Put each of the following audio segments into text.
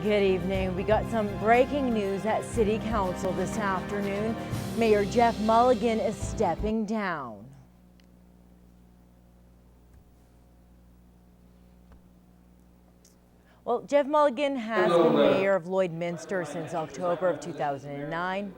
Good evening. We got some breaking news at City Council this afternoon. Mayor Jeff Mulligan is stepping down. Well, Jeff Mulligan has been mayor of Lloydminster since October of 2009.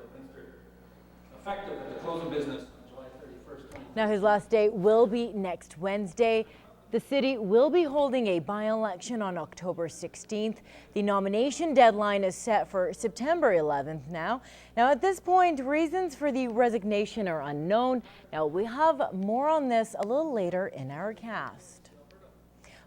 Effective at the close of business on July 31st. Now his last day will be next Wednesday. The city will be holding a by-election on October 16th. The nomination deadline is set for September 11th now. Now at this point, reasons for the resignation are unknown. Now we have more on this a little later in our cast.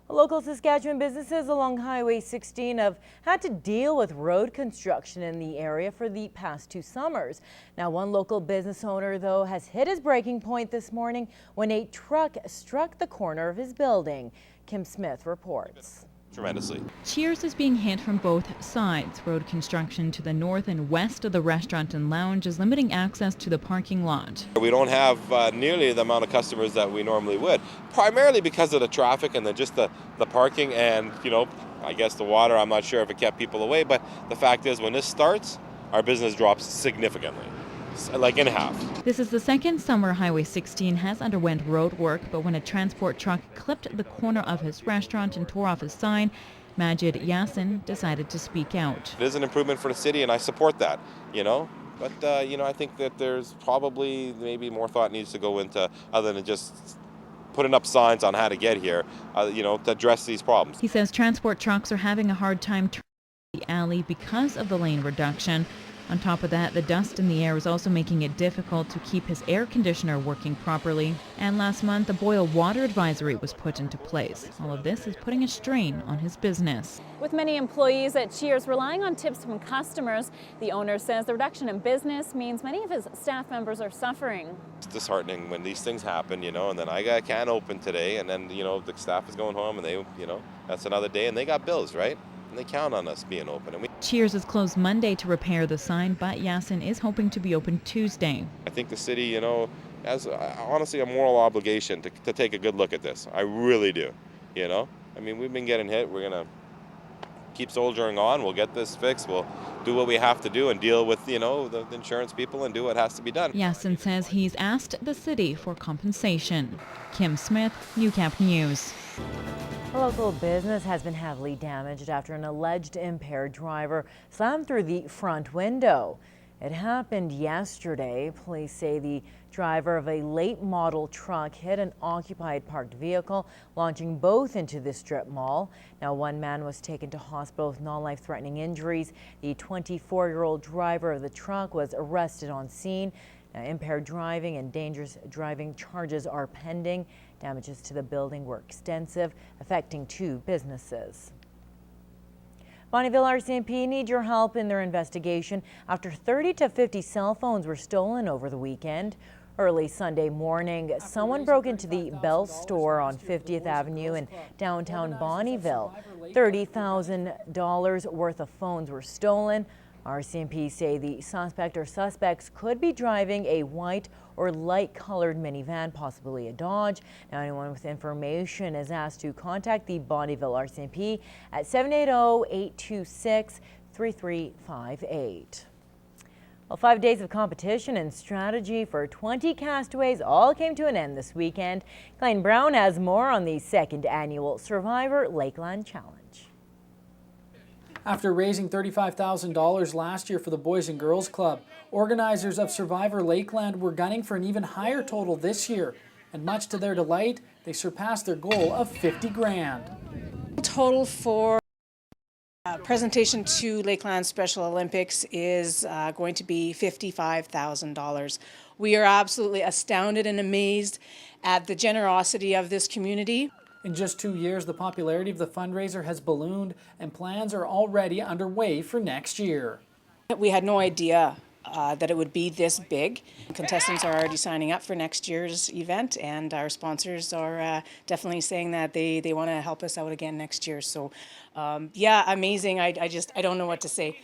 Local Saskatchewan businesses along Highway 16 have had to deal with road construction in the area for the past 2 summers. Now, one local business owner, though, has hit his breaking point this morning when a truck struck the corner of his building. Kim Smith reports. Tremendously. Cheers is being hit from both sides. Road construction to the north and west of the restaurant and lounge is limiting access to the parking lot. We don't have nearly the amount of customers that we normally would, primarily because of the traffic and just the parking and, I guess the water. I'm not sure if it kept people away, but the fact is when this starts, our business drops significantly. Like in half. This is the second summer Highway 16 has underwent road work, but when a transport truck clipped the corner of his restaurant and tore off his sign, Majid Yassin decided to speak out. It is an improvement for the city, and I support that, But, I think that there's probably maybe more thought needs to go into other than just putting up signs on how to get here, to address these problems. He says transport trucks are having a hard time turning the alley because of the lane reduction. On top of that, the dust in the air is also making it difficult to keep his air conditioner working properly. And last month, a boil water advisory was put into place. All of this is putting a strain on his business. With many employees at Cheers relying on tips from customers, the owner says the reduction in business means many of his staff members are suffering. It's disheartening when these things happen, and then I can't open today, and then, the staff is going home and they, that's another day, and they got bills, right? And they count on us being open. And Cheers is closed Monday to repair the sign, but Yassin is hoping to be open Tuesday. I think the city, has honestly a moral obligation to take a good look at this. I really do, we've been getting hit. We're going to keep soldiering on. We'll get this fixed. We'll do what we have to do and deal with, the insurance people and do what has to be done. Yassin says he's asked the city for compensation. Kim Smith, Newcap News. A local business has been heavily damaged after an alleged impaired driver slammed through the front window. It happened yesterday. Police say the driver of a late model truck hit an occupied parked vehicle, launching both into the strip mall. Now, one man was taken to hospital with non-life-threatening injuries. The 24-year-old driver of the truck was arrested on scene. Now, impaired driving and dangerous driving charges are pending. Damages to the building were extensive, affecting 2 businesses. Bonnyville RCMP need your help in their investigation after 30 to 50 cell phones were stolen over the weekend. Early Sunday morning, someone broke into the Bell store on 50th Avenue in downtown Bonnyville. $30,000 worth of phones were stolen. RCMP say the suspect or suspects could be driving a white or light-colored minivan, possibly a Dodge. Now, anyone with information is asked to contact the Bonnyville RCMP at 780-826-3358. Well, 5 days of competition and strategy for 20 castaways all came to an end this weekend. Glenn Brown has more on the 2nd annual Survivor Lakeland Challenge. After raising $35,000 last year for the Boys and Girls Club, organizers of Survivor Lakeland were gunning for an even higher total this year. And much to their delight, they surpassed their goal of $50 grand. Total for presentation to Lakeland Special Olympics is going to be $55,000. We are absolutely astounded and amazed at the generosity of this community. In just 2 years, the popularity of the fundraiser has ballooned, and plans are already underway for next year. We had no idea that it would be this big. Contestants are already signing up for next year's event, and our sponsors are definitely saying that they want to help us out again next year. So, yeah, amazing. I don't know what to say.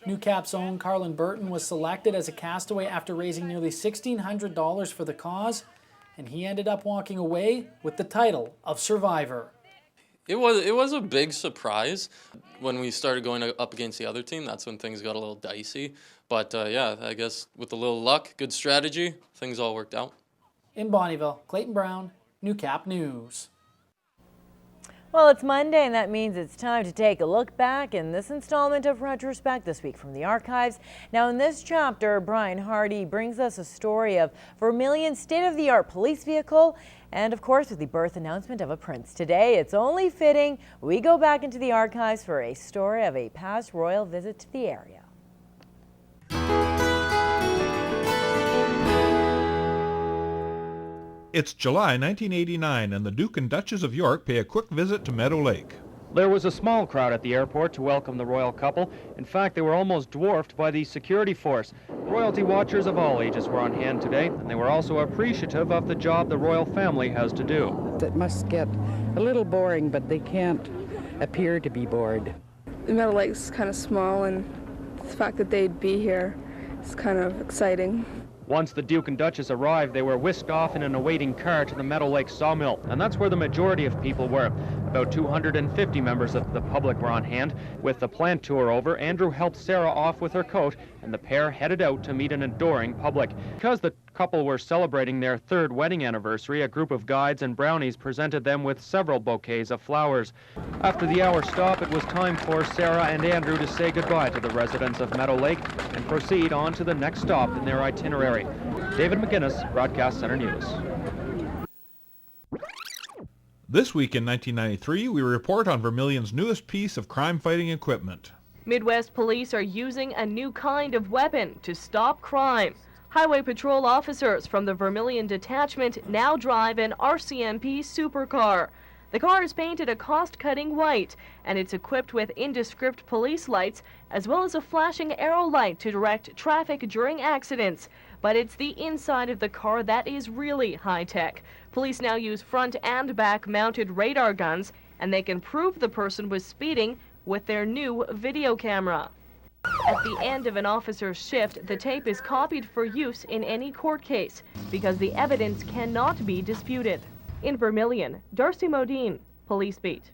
Newcap's own Carlin Burton was selected as a castaway after raising nearly $1,600 for the cause, and he ended up walking away with the title of Survivor. It was a big surprise. When we started going up against the other team, that's when things got a little dicey. But yeah, I guess with a little luck, good strategy, things all worked out. In Bonnyville, Clayton Brown, Newcap News. Well, it's Monday, and that means it's time to take a look back in this installment of Retrospect this week from the archives. Now, in this chapter, Brian Hardy brings us a story of Vermilion's state-of-the-art police vehicle, and of course, with the birth announcement of a prince today, it's only fitting we go back into the archives for a story of a past royal visit to the area. It's July 1989, and the Duke and Duchess of York pay a quick visit to Meadow Lake. There was a small crowd at the airport to welcome the royal couple. In fact, they were almost dwarfed by the security force. Royalty watchers of all ages were on hand today, and they were also appreciative of the job the royal family has to do. It must get a little boring, but they can't appear to be bored. Meadow Lake's kind of small, and the fact that they'd be here is kind of exciting. Once the Duke and Duchess arrived, they were whisked off in an awaiting car to the Meadow Lake sawmill, and that's where the majority of people were. About 250 members of the public were on hand. With the plant tour over, Andrew helped Sarah off with her coat, and the pair headed out to meet an adoring public. Because the couple were celebrating their third wedding anniversary, a group of guides and brownies presented them with several bouquets of flowers. After the hour stop, it was time for Sarah and Andrew to say goodbye to the residents of Meadow Lake and proceed on to the next stop in their itinerary. David McGuinness, Broadcast Center News. This week in 1993, we report on Vermilion's newest piece of crime-fighting equipment. Midwest police are using a new kind of weapon to stop crime. Highway patrol officers from the Vermilion Detachment now drive an RCMP supercar. The car is painted a cost-cutting white, and it's equipped with indescript police lights, as well as a flashing arrow light to direct traffic during accidents. But it's the inside of the car that is really high-tech. Police now use front and back mounted radar guns, and they can prove the person was speeding with their new video camera. At the end of an officer's shift, the tape is copied for use in any court case because the evidence cannot be disputed. In Vermilion, Darcy Modine, Police Beat.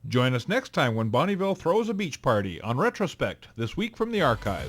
Join us next time when Bonnyville throws a beach party on Retrospect, this week from the archives.